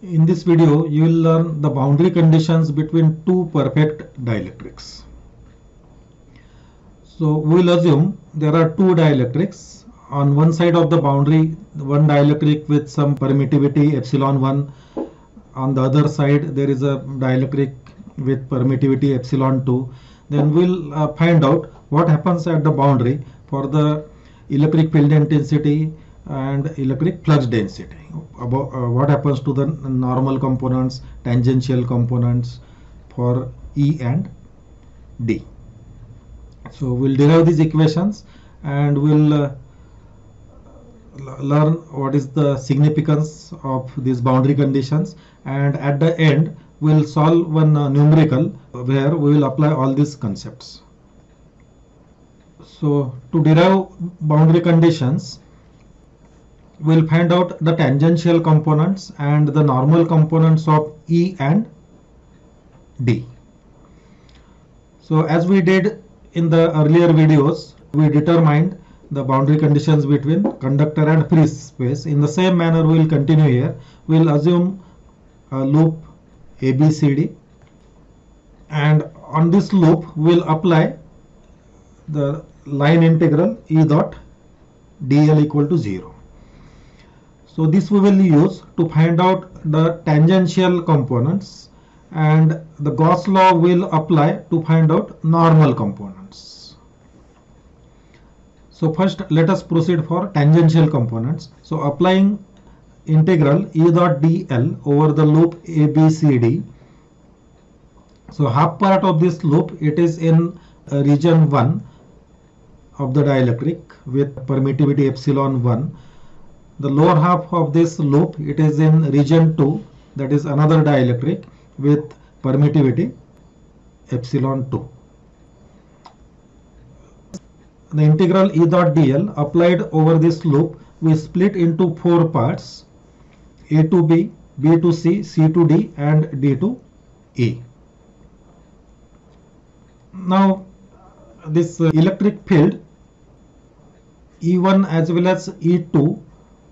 In this video, you will learn the boundary conditions between two perfect dielectrics. So we will assume there are two dielectrics. On one side of the boundary, one dielectric with some permittivity epsilon 1. On the other side, there is a dielectric with permittivity epsilon 2. Then we'll find out what happens at the boundary for the electric field intensity and electric flux density. About what happens to the normal components, tangential components for E and D. So we'll derive these equations and we'll learn what is the significance of these boundary conditions, and at the end we'll solve one numerical where we will apply all these concepts. So to derive boundary conditions, we'll find out the tangential components and the normal components of E and D. So as we did in the earlier videos, we determined the boundary conditions between conductor and free space. In the same manner we will continue here. We will assume a loop ABCD, and on this loop we will apply the line integral E dot dl equal to 0. So this we will use to find out the tangential components, and the Gauss law will apply to find out normal components. So first let us proceed for tangential components. So applying integral E dot dl over the loop ABCD. So half part of this loop, it is in region 1 of the dielectric with permittivity epsilon 1. The lower half of this loop, it is in region 2, that is another dielectric with permittivity epsilon 2. The integral E dot dl applied over this loop, we split into 4 parts: A to B, B to C, C to D and D to E. Now this electric field E1 as well as E2,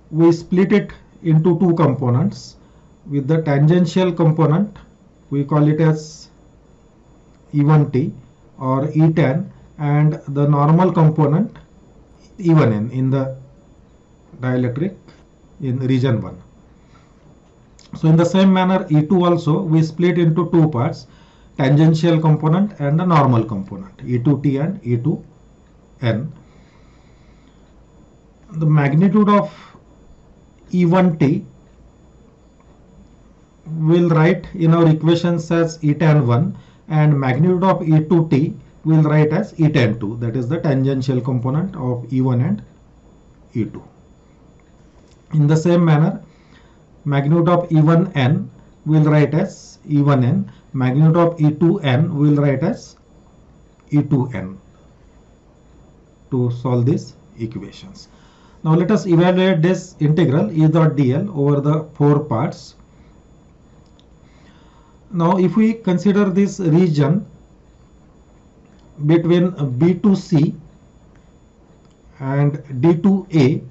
we split it into two components. With the tangential component, we call it as E1t or E tan, and the normal component E1n in the dielectric in region 1. So in the same manner E2 also we split into two parts: tangential component and the normal component, E2t and E2n. The magnitude of E1t will write in our equations as E tan 1, and magnitude of E2t will write as E tan 2, that is the tangential component of E1 and E2. In the same manner, magnitude of E1n will write as E1n, magnitude of E2n will write as E2n, to solve these equations. Now let us evaluate this integral E dot dl over the 4 parts. Now if we consider this region between B to C and D to A,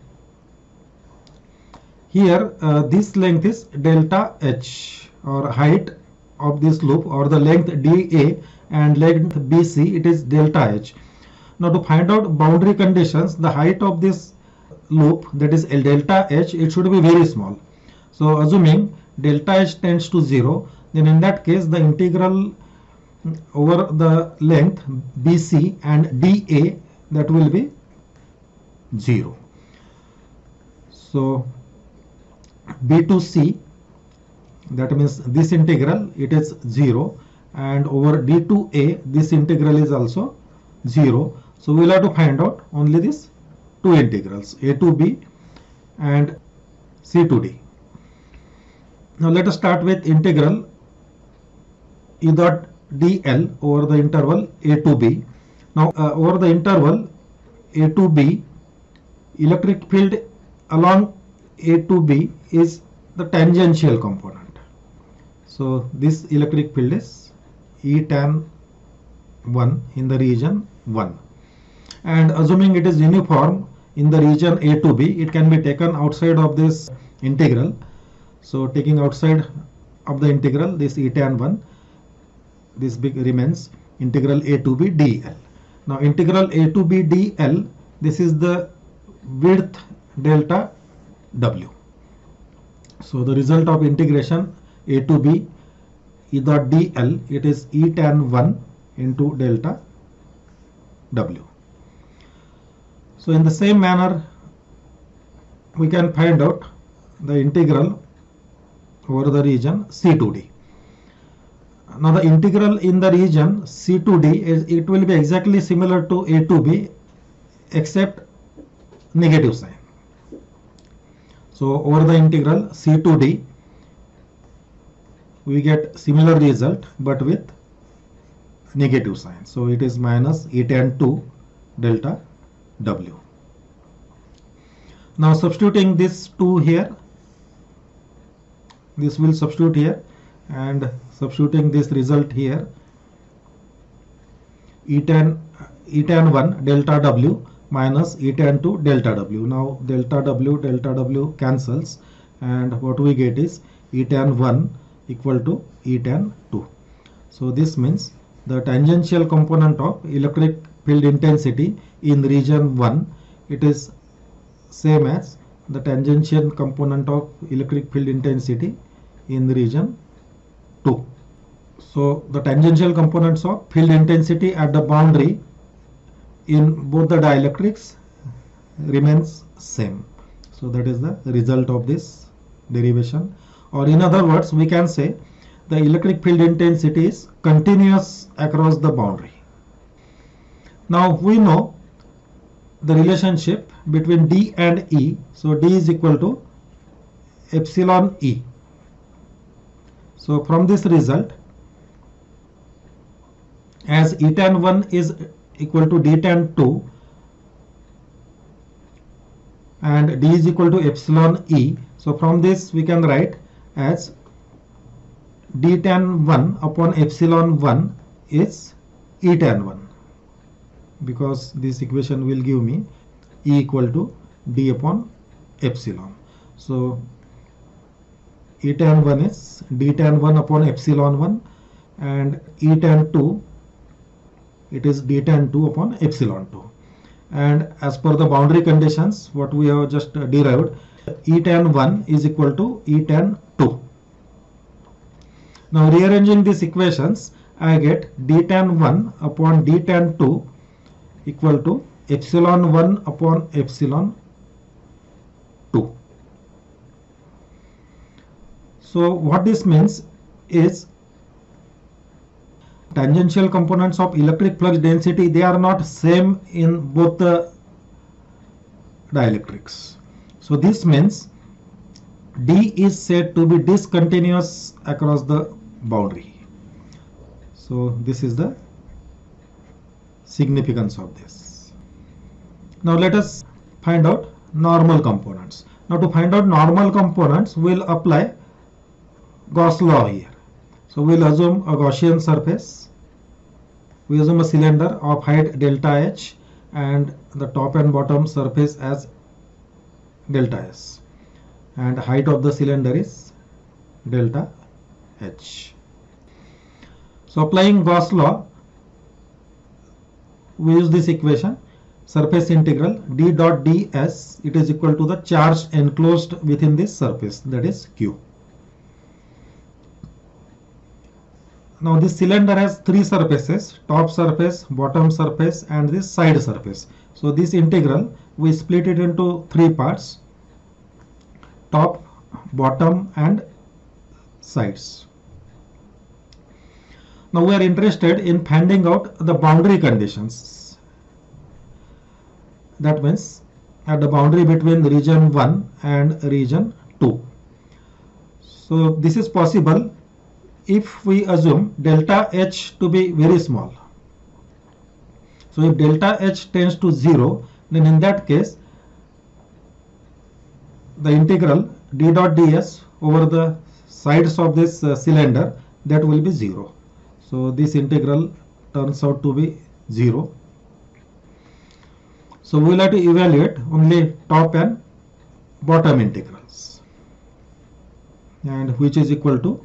here this length is delta h, or height of this loop, or the length dA and length BC, it is delta h. Now to find out boundary conditions, the height of this loop, that is delta h, it should be very small. So assuming delta h tends to 0, then in that case the integral over the length BC and dA, that will be 0. So B to C, that means this integral, it is 0, and over D to A, this integral is also 0. So we will have to find out only these two integrals, A to B and C to D. Now let us start with integral E dot dl over the interval A to B. Now over the interval A to B, electric field along A to B is the tangential component. So this electric field is E tan 1 in the region 1, and assuming it is uniform in the region A to B, it can be taken outside of this integral. So taking outside of the integral this E tan 1, this big remains integral a to b dl. Now integral a to b dl, this is the width delta w. So the result of integration a to b E dot dl, it is E tan 1 into delta w. So in the same manner we can find out the integral over the region C to D. Now the integral in the region C to D is, it will be exactly similar to A to B except negative sign. So over the integral C to D we get similar result but with negative sign. So it is minus E tan 2 delta W. Now substituting this 2 here, this will substitute here, and substituting this result here, E tan 1 delta W minus E tan 2 delta W. Now delta W cancels, and what we get is E tan 1 equal to E tan 2. So this means the tangential component of electric field intensity in region 1, it is same as the tangential component of electric field intensity in the region 2. So the tangential components of field intensity at the boundary in both the dielectrics remains same. So that is the result of this derivation, or in other words we can say the electric field intensity is continuous across the boundary. Now we know the relationship between D and E. So D is equal to epsilon E. So from this result, as E tan 1 is equal to D tan 2 and D is equal to epsilon E, so from this we can write as D tan 1 upon epsilon 1 is E tan 1, because this equation will give me E equal to D upon epsilon. So E tan 1 is D tan 1 upon epsilon 1, and E tan 2, it is D tan 2 upon epsilon 2. And as per the boundary conditions what we have just derived, E tan 1 is equal to E tan 2. Now rearranging these equations, I get D tan 1 upon D tan 2 equal to epsilon 1 upon epsilon 2. So what this means is tangential components of electric flux density, they are not same in both the dielectrics. So this means D is said to be discontinuous across the boundary. So this is the significance of this. Now let us find out normal components. Now to find out normal components, we'll apply Gauss law here. So we'll assume a Gaussian surface. We assume a cylinder of height delta h and the top and bottom surface as delta s, and height of the cylinder is delta h. So applying Gauss law, we use this equation, surface integral d dot ds, it is equal to the charge enclosed within this surface, that is q. Now this cylinder has three surfaces, top surface, bottom surface and this side surface. So this integral we split it into three parts, top, bottom and sides. Now we are interested in finding out the boundary conditions. That means at the boundary between region 1 and region 2. So this is possible if we assume delta h to be very small. So if delta h tends to 0, then in that case the integral d dot ds over the sides of this cylinder, that will be 0. So this integral turns out to be 0. So we will have to evaluate only top and bottom integrals. and which is equal to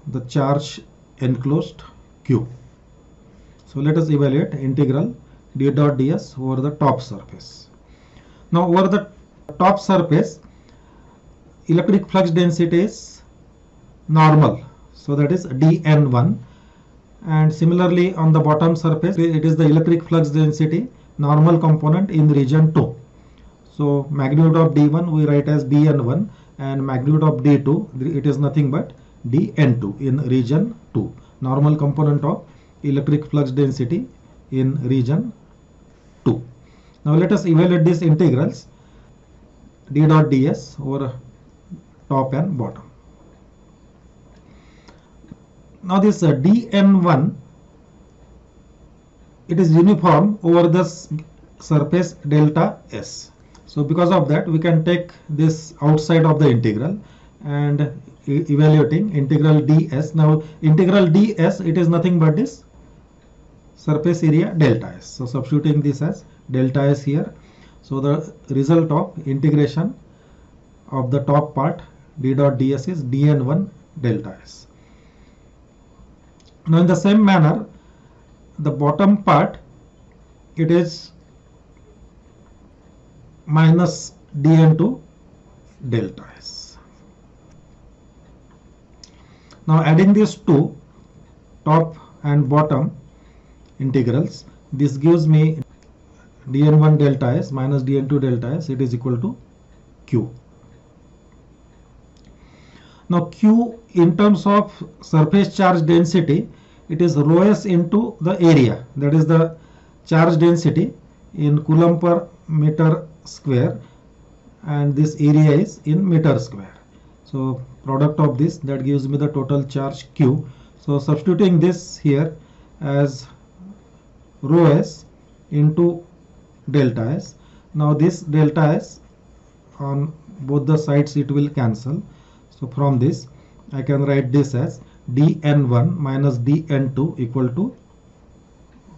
the charge enclosed Q. So let us evaluate integral d dot ds over the top surface. Now over the top surface, electric flux density is normal, so that is dN1, and similarly on the bottom surface it is the electric flux density normal component in region 2. So magnitude of d1 we write as dN1, and magnitude of d2 it is nothing but dN2 in region 2, normal component of electric flux density in region 2. Now let us evaluate these integrals d dot ds over top and bottom. Now this dN1, it is uniform over the surface delta S. So because of that we can take this outside of the integral and evaluating integral ds. Now integral ds, it is nothing but this surface area delta S. So substituting this as delta S here. So the result of integration of the top part d dot ds is dN1 delta S. Now in the same manner, the bottom part, it is minus dN2 delta S. Now adding these two top and bottom integrals, this gives me dN1 delta S minus dN2 delta S, it is equal to Q. Now Q in terms of surface charge density, it is rho s into the area, that is the charge density in coulomb per meter square, and this area is in meter square. So product of this, that gives me the total charge Q. So substituting this here as rho s into delta S. Now this delta S on both the sides it will cancel. So from this I can write this as dN1 minus dN2 equal to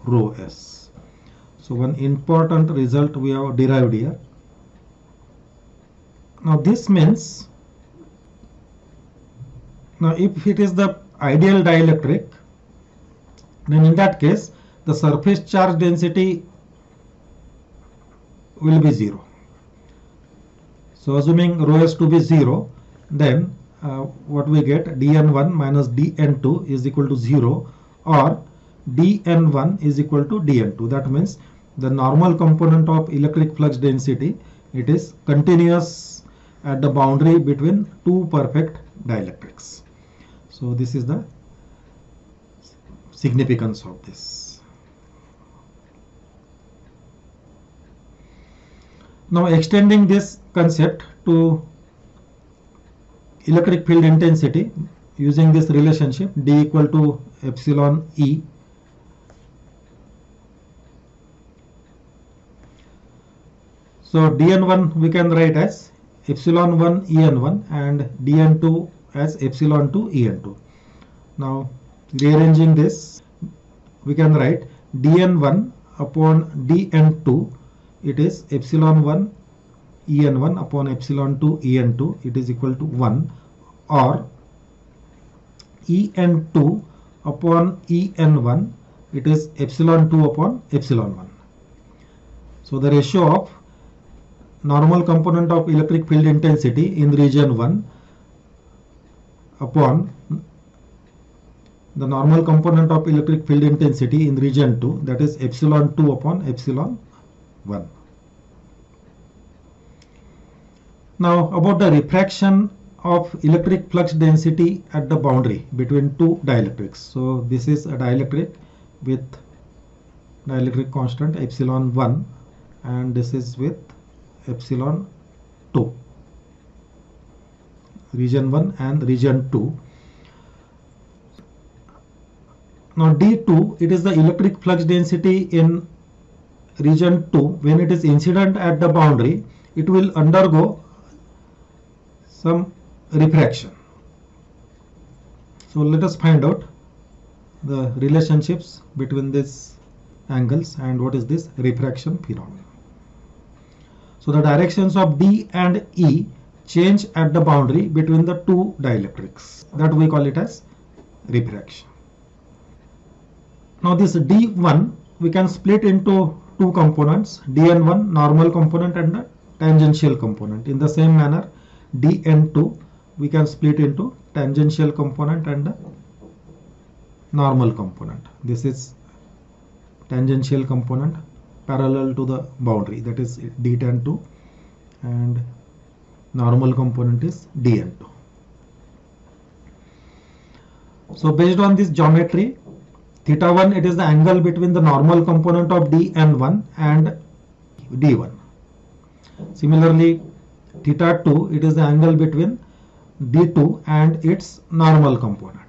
rho s. So one important result we have derived here. Now this means, now if it is the ideal dielectric, then in that case the surface charge density will be 0. So assuming rho s to be 0, then what we get, dN1 minus dN2 is equal to 0, or dN1 is equal to dN2. That means the normal component of electric flux density, it is continuous at the boundary between two perfect dielectrics. So this is the significance of this. Now extending this concept to electric field intensity using this relationship D equal to epsilon E. So dN1 we can write as epsilon 1 En1 and dN2 as epsilon 2 En2. Now rearranging this, we can write dN1 upon dN2, it is epsilon 1 En1 upon epsilon 2 En2, it is equal to 1, or En2 upon En1, it is epsilon 2 upon epsilon 1. So the ratio of normal component of electric field intensity in region 1 upon the normal component of electric field intensity in region 2, that is epsilon 2 upon epsilon 1. Now about the refraction of electric flux density at the boundary between two dielectrics. So this is a dielectric with dielectric constant epsilon 1 and this is with epsilon 2, region 1 and region 2. Now D2, it is the electric flux density in region 2. When it is incident at the boundary, it will undergo some refraction. So let us find out the relationships between these angles and what is this refraction phenomenon. So the directions of D and E change at the boundary between the two dielectrics. That we call it as refraction. Now this D1 we can split into two components, dN1 normal component and the tangential component. In the same manner, dN2 we can split into tangential component and the normal component. This is tangential component parallel to the boundary, that is d tan 2, and normal component is dN2. So based on this geometry, theta 1 it is the angle between the normal component of dN1 and d1. Similarly, theta 2 it is the angle between d2 and its normal component.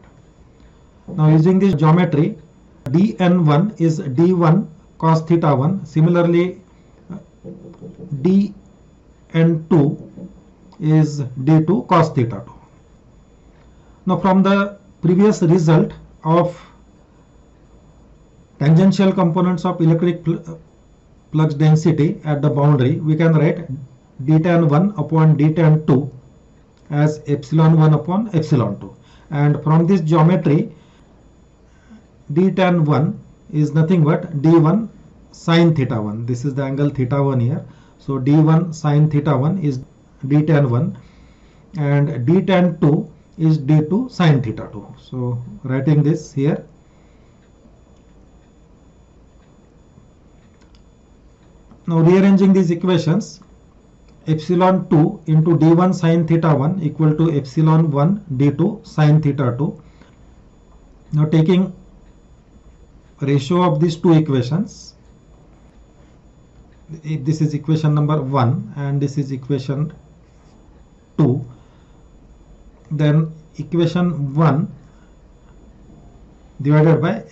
Now using this geometry, dN1 is d1 cos theta 1. Similarly, dN2 is d2 cos theta 2. Now from the previous result of tangential components of electric flux density at the boundary, we can write d tan 1 upon d tan 2 as epsilon 1 upon epsilon 2. And from this geometry, d tan 1 is nothing but d1 sin theta 1. This is the angle theta 1 here. So d1 sin theta 1 is d tan 1 and d tan 2 is d2 sin theta 2. So writing this here. Now rearranging these equations, epsilon 2 into d1 sin theta 1 equal to epsilon 1 d2 sin theta 2. Now taking ratio of these two equations, this is equation number 1 and this is equation 2, then equation 1 divided by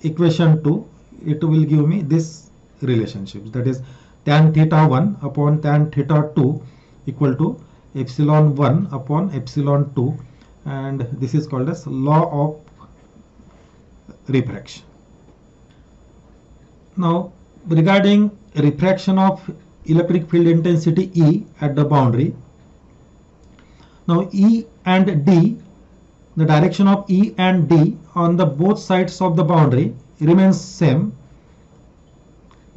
equation 2, it will give me this relationship, that is tan theta 1 upon tan theta 2 equal to epsilon 1 upon epsilon 2, and this is called as law of refraction. Now regarding refraction of electric field intensity E at the boundary, now E and D, the direction of E and D on the both sides of the boundary remains same,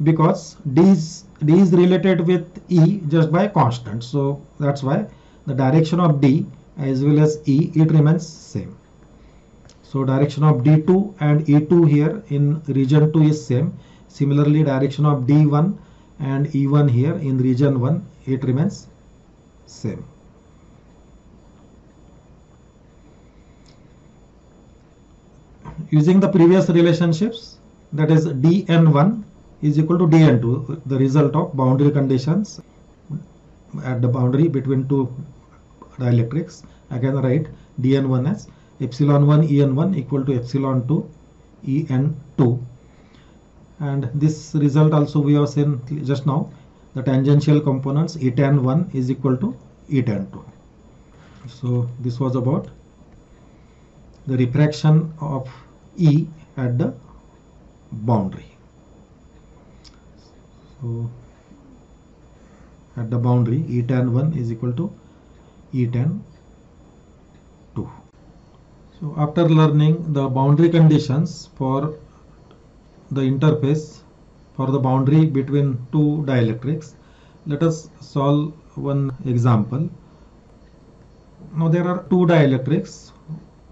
because D is related with E just by constant. So that's why the direction of D as well as E, it remains same. So direction of D2 and E2 here in region 2 is same. Similarly, direction of D1 and E1 here in region 1, it remains same. Using the previous relationships, that is dN1 is equal to dN2, the result of boundary conditions at the boundary between two dielectrics, I can write dN1 as epsilon 1 En1 equal to epsilon 2 En2. And this result also we have seen just now, the tangential components E tan 1 is equal to E tan 2. So this was about the refraction of E at the boundary. So at the boundary, E tan 1 is equal to E tan 2. So after learning the boundary conditions for the interface for the boundary between two dielectrics, let us solve one example. Now there are two dielectrics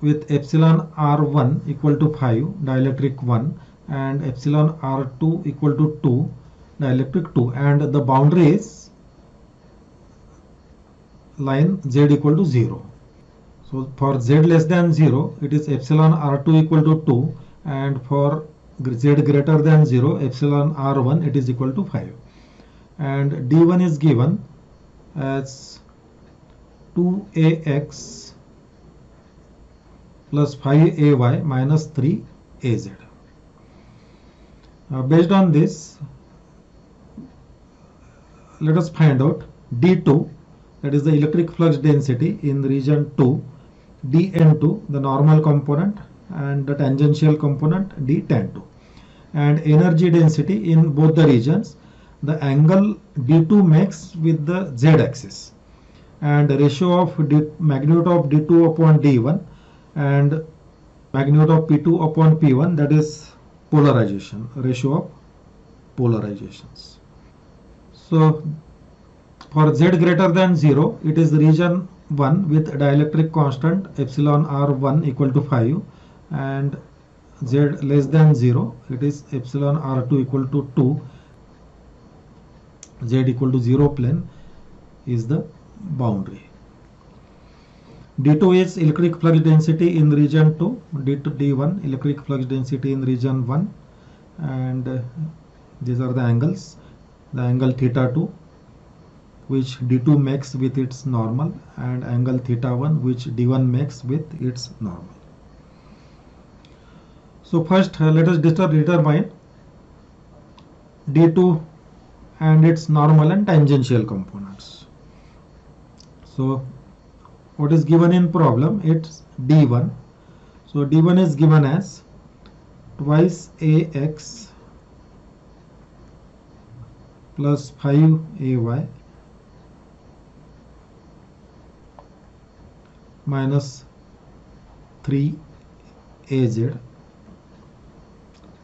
with epsilon R1 equal to 5, dielectric 1, and epsilon R2 equal to 2, dielectric 2, and the boundary is line Z equal to 0. So for Z less than 0, it is epsilon R2 equal to 2, and for Z greater than 0, epsilon R1, it is equal to 5. And D1 is given as 2AX plus 5AY minus 3AZ. Based on this, let us find out D2, that is the electric flux density in region 2, dN2, the normal component, and the tangential component d tan 2, and energy density in both the regions, the angle d2 makes with the z axis. and ratio of magnitude of d2 upon d1 and magnitude of p2 upon p1, that is polarization, ratio of polarizations. So for z greater than 0, it is region 1 with dielectric constant epsilon r1 equal to 5, and z less than 0, it is epsilon r2 equal to 2, z equal to 0 plane is the boundary. D2 is electric flux density in region 2, D1 electric flux density in region 1, and these are the angles. The angle theta 2 which D2 makes with its normal, and angle theta 1 which D1 makes with its normal. So first let us determine D2 and its normal and tangential components. So what is given in problem? It's D1. So D1 is given as twice AX plus 5AY minus 3AZ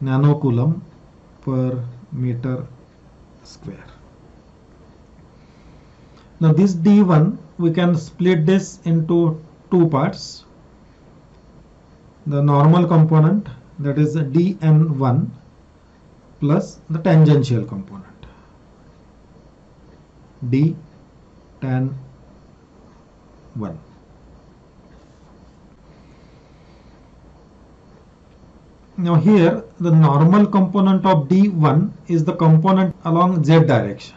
nanocoulomb per meter square. Now this D1, we can split this into two parts. The normal component, that is dN1, plus the tangential component, d tan 1. Now here the normal component of D1 is the component along z direction.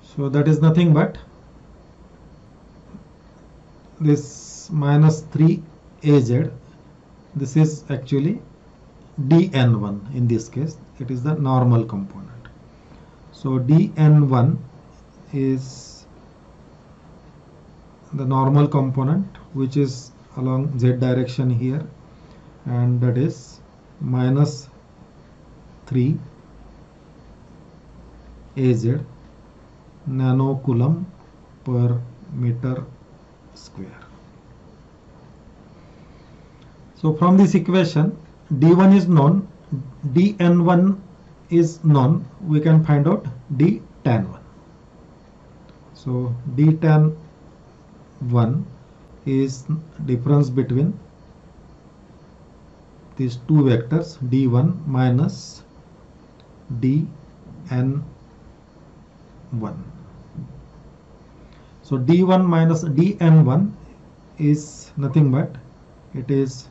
So that is nothing but this minus 3AZ. This is actually dN1 in this case. It is the normal component. So dN1 is the normal component which is along z direction here, and that is minus 3 AZ nanocoulomb per meter square. So from this equation, D1 is known, dN1 is known, we can find out d tan 1. So d tan 1 is difference between these two vectors d1 minus dN1. So d1 minus dN1 is nothing but it is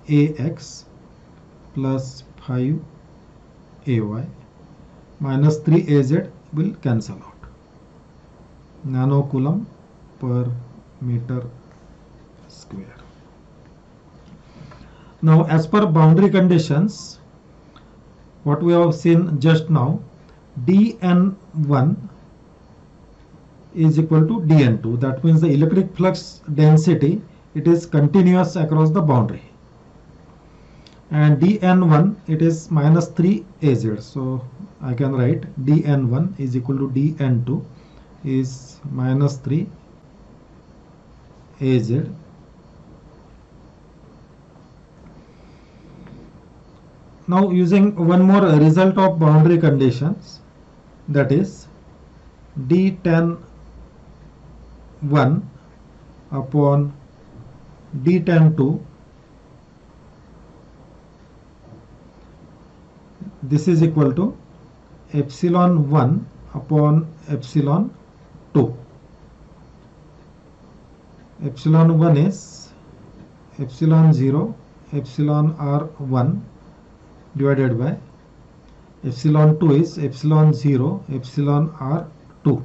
2AX plus 5AY minus 3AZ will cancel out. Nanocoulomb per meter square. Now as per boundary conditions, what we have seen just now, dN1 is equal to dN2. That means the electric flux density, it is continuous across the boundary. And dN1, it is minus 3AZ. So I can write dN1 is equal to dN2 is minus 3AZ. Now using one more result of boundary conditions, that is d tan 1 upon d tan 2, this is equal to epsilon 1 upon epsilon 2. Epsilon 1 is epsilon 0 epsilon r1 divided by epsilon 2 is epsilon 0 epsilon r2.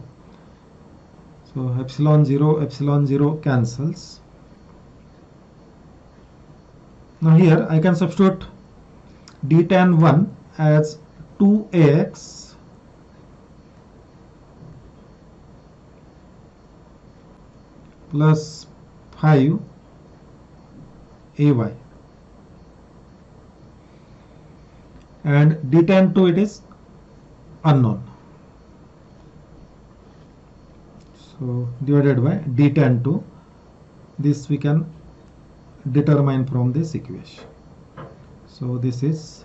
So epsilon 0 cancels. Now here I can substitute d tan 1 as 2ax plus 5 ay, and d tan 2 it is unknown. So divided by D102. This we can determine from this equation. So this is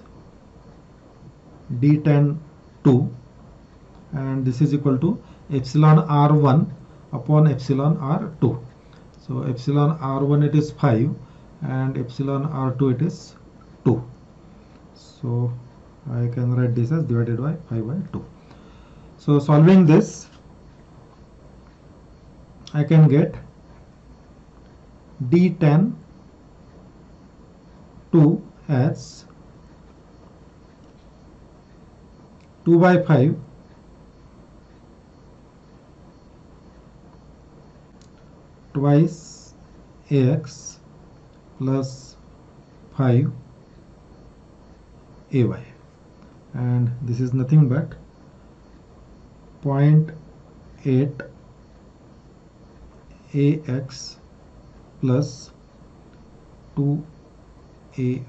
D102 and this is equal to epsilon R1 upon epsilon R2. So epsilon R1 it is 5 and epsilon R2 it is 2. So I can write this as divided by 5 by 2. So solving this, I can get D102 as 2 by 5 twice ax plus 5 ay, and this is nothing but 0.8 ax plus 2 ay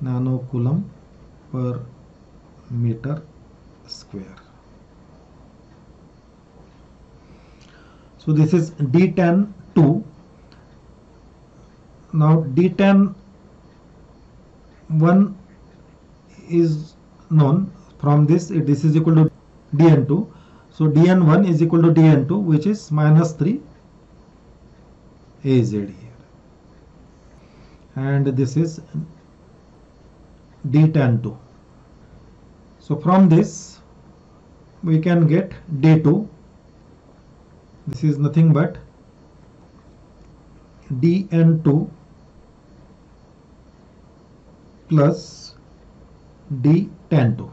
nanocoulomb per meter square. So this is D102. Now D101 is known. From this this is equal to D102. So D1 is equal to D1 which is minus 3 Az here, and this is D102. So from this we can get D2. This is nothing but D1 plus D1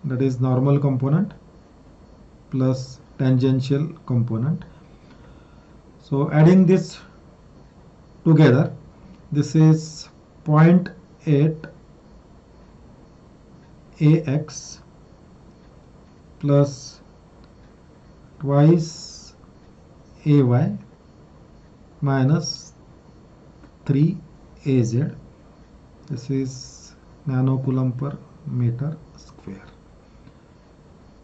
that is normal component plus tangential component. So adding this together, this is 0.8 ax plus twice ay minus 3 az. This is nanocoulomb per meter square.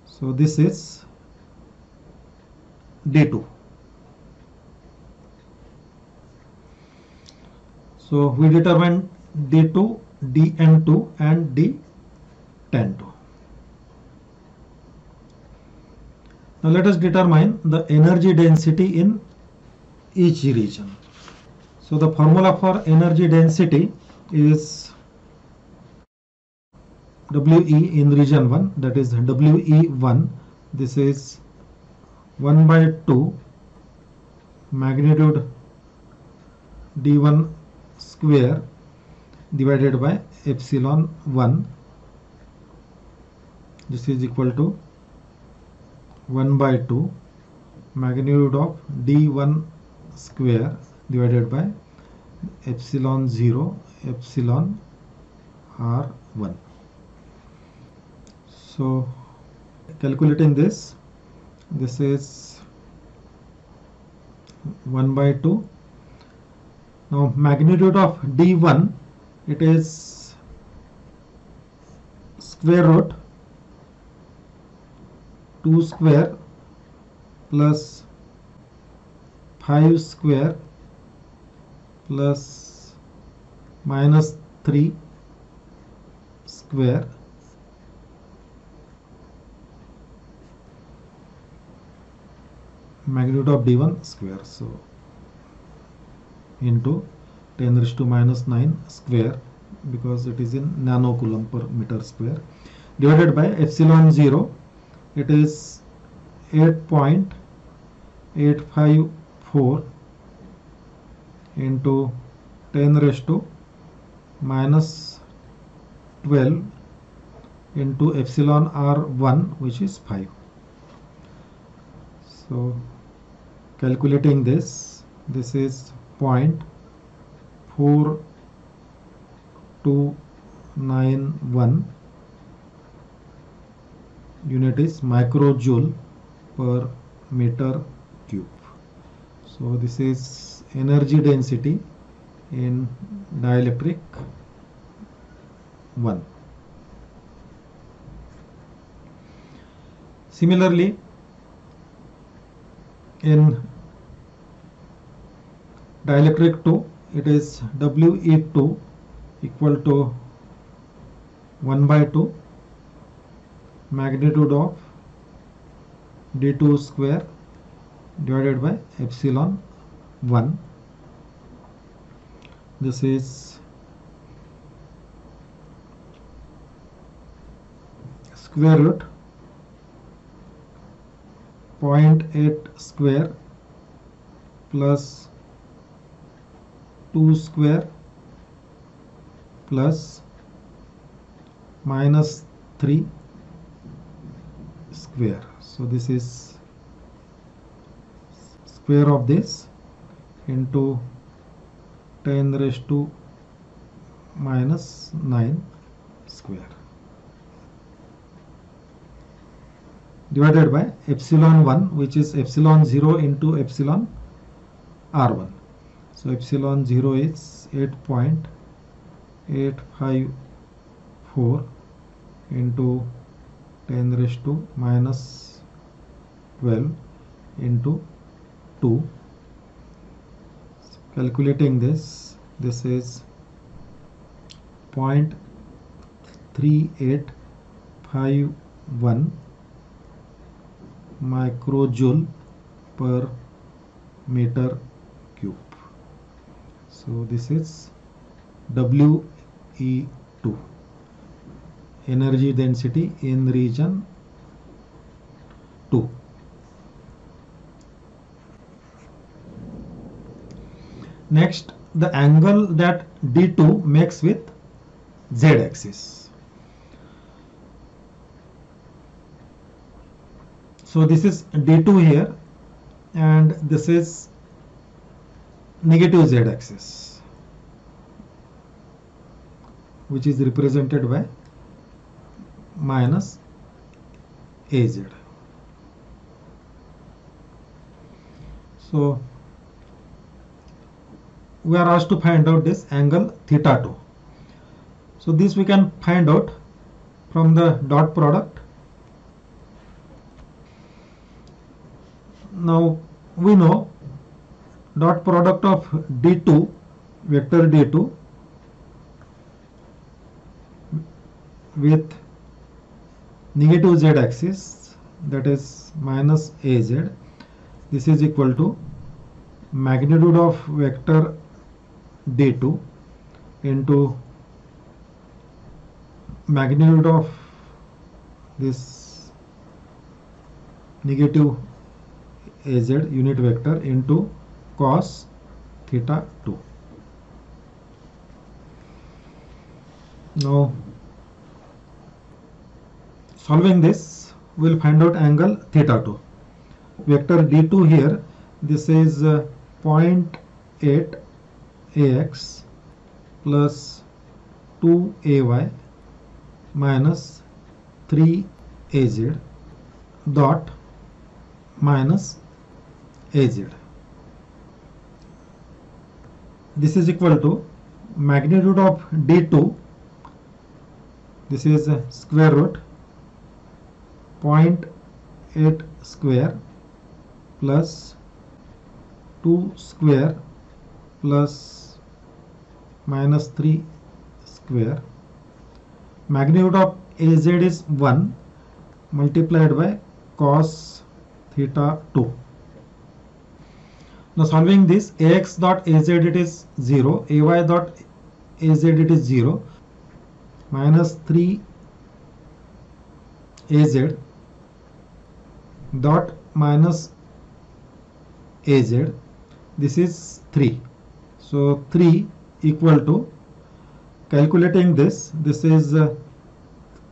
So this is D2. So we determined D2, D1 and D102. Now let us determine the energy density in each region. So the formula for energy density is WE in region 1, that is WE1. This is 1 by 2 magnitude D1 square divided by epsilon 1. This is equal to 1 by 2 magnitude of D1 square divided by epsilon 0 epsilon R1. So calculating this, this is 1 by 2. Now magnitude of D1, it is square root 2 square plus 5 square plus minus 3 square magnitude of D1 square. So into 10 raised to minus 9 square, because it is in nanocoulomb per meter square, divided by epsilon 0, it is 8.854 into 10 raised to minus 12 into epsilon R1, which is 5. So calculating this, this is 0.4291, unit is microjoule per meter cube. So this is energy density in dielectric 1. Similarly, In dielectric 2, it is We2 equal to 1 by 2 magnitude of d2 square divided by epsilon 1. This is square root 0.8 square plus 2 square plus minus 3 square. So this is square of this into 10 raised to minus 9 square divided by epsilon 1, which is epsilon 0 into epsilon r1. So epsilon 0 is 8.854 into 10 raised to minus 12 into 2. Calculating this is 0.3851 microjoule per meter cube. So this is We2, energy density in region 2. Next, the angle that D2 makes with z-axis. So this is D2 here, and this is negative z-axis, which is represented by minus az. So we are asked to find out this angle theta 2. So this we can find out from the dot product. Now we know dot product of D2, vector D2 with negative z axis, that is minus az, this is equal to magnitude of vector D2 into magnitude of this negative az unit vector into cos theta 2. Now solving this, we will find out angle theta 2. Vector D2 here, this is 0.8 ax plus 2 ay minus 3 az dot minus az. This is equal to magnitude of D2, this is square root 0.8 square plus 2 square plus minus 3 square. Magnitude of az is 1 multiplied by cos theta 2. Now solving this, ax dot az it is 0, ay dot az it is 0, minus 3 az dot minus az, this is 3. So 3 equal to, calculating this is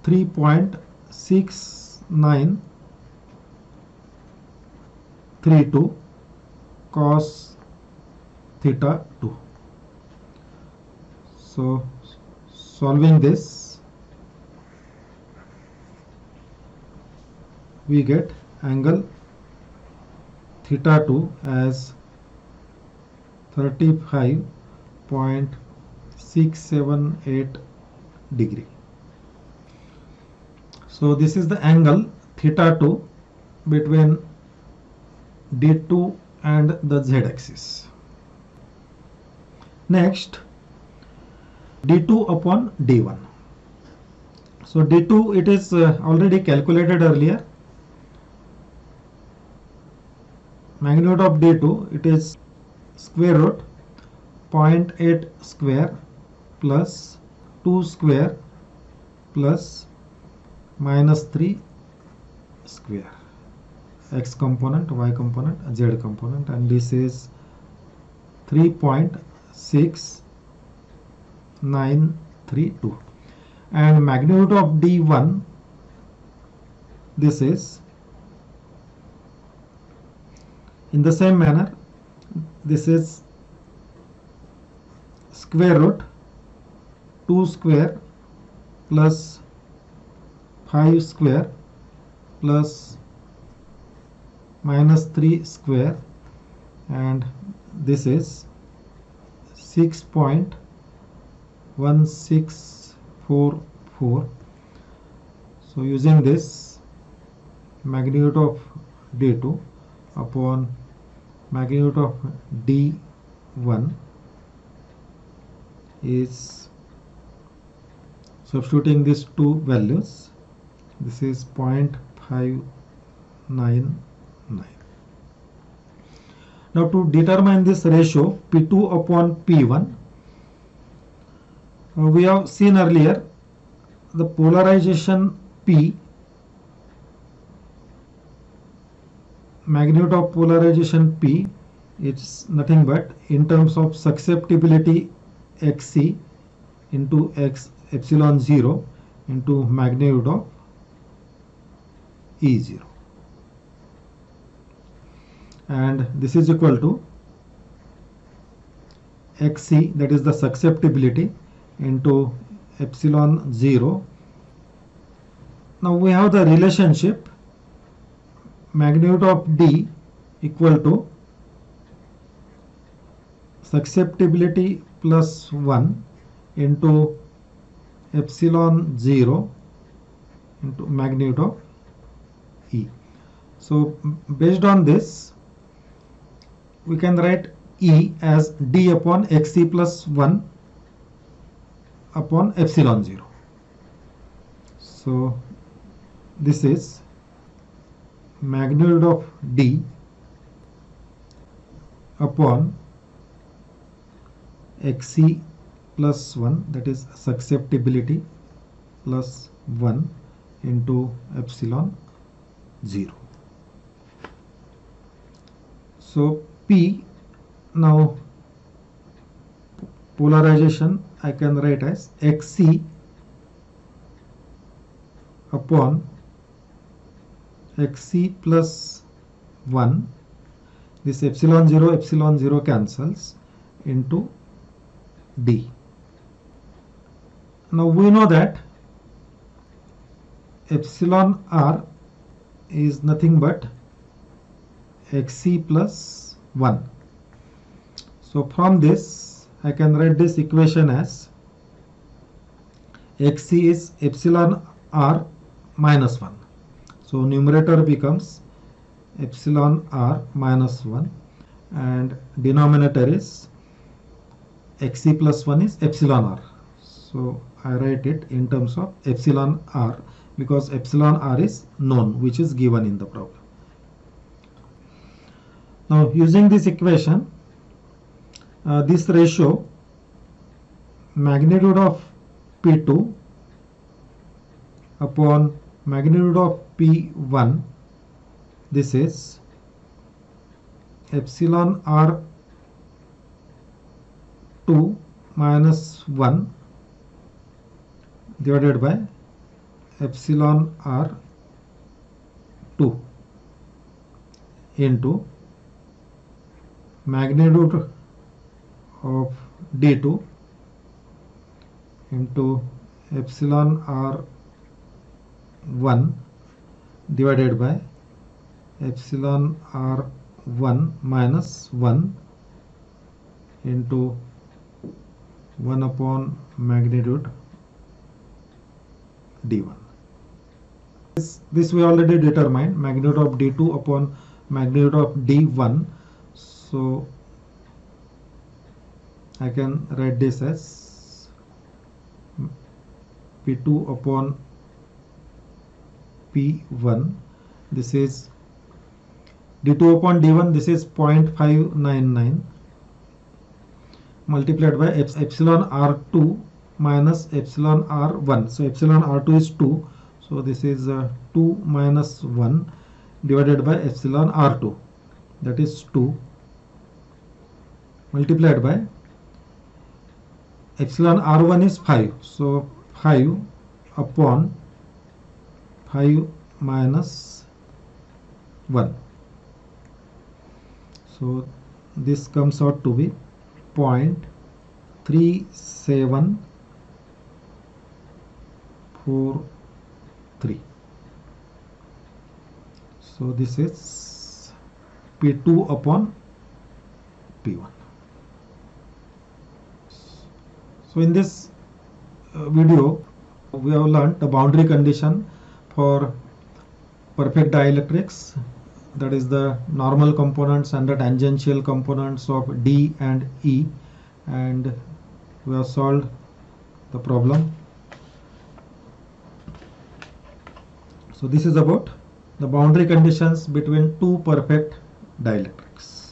3.6932 cos theta 2. So solving this, we get angle theta 2 as 35.678 degree. So this is the angle theta 2 between d2 and the z-axis. Next, d2 upon d1. So d2, it is already calculated earlier. Magnitude of d2, it is square root 0.8 square plus 2 square plus minus 3 square, x component, y component, z component, and this is 3.6932. And magnitude of d1, this is in the same manner, this is square root 2 square plus 5 square plus minus 3 square, and this is 6.1644. So using this, magnitude of d2 upon magnitude of d1 is, substituting these two values, this is 0.599. Now to determine this ratio P2 upon P1, we have seen earlier the polarization P, magnitude of polarization P, it's nothing but in terms of susceptibility XC into X epsilon 0 into magnitude of E0, and this is equal to XC, that is the susceptibility, into epsilon 0. Now we have the relationship magnitude of D equal to susceptibility plus 1 into epsilon 0 into magnitude of E. So based on this, we can write E as D upon XC plus 1 upon epsilon 0. So this is magnitude of D upon XC plus 1, that is susceptibility plus 1 into epsilon 0. So P, now polarization I can write as XC upon XC plus 1, this epsilon 0 cancels, into D. Now we know that epsilon R is nothing but XC plus 1. So from this I can write this equation as XC is epsilon R minus 1. So numerator becomes epsilon R minus 1 and denominator is XC plus 1 is epsilon R. So I write it in terms of epsilon R because epsilon R is known, which is given in the problem. Now using this equation, this ratio magnitude of P2 upon magnitude of P1, this is epsilon R2 minus 1 divided by epsilon R2 into magnitude of D2 into epsilon R1 divided by epsilon R1 minus 1 into 1 upon magnitude D1. This we already determined, magnitude of D2 upon magnitude of D1. So I can write this as P2 upon P1. This is D2 upon D1, this is 0.599 multiplied by epsilon R2 minus epsilon R1. So epsilon R2 is 2. So this is 2 minus 1 divided by epsilon R2, that is 2, multiplied by epsilon R1 is 5. So 5 upon 5 minus 1. So this comes out to be 0.3743. So this is P2 upon P1. So in this video we have learnt the boundary condition for perfect dielectrics, that is the normal components and the tangential components of D and E, and we have solved the problem. So this is about the boundary conditions between two perfect dielectrics.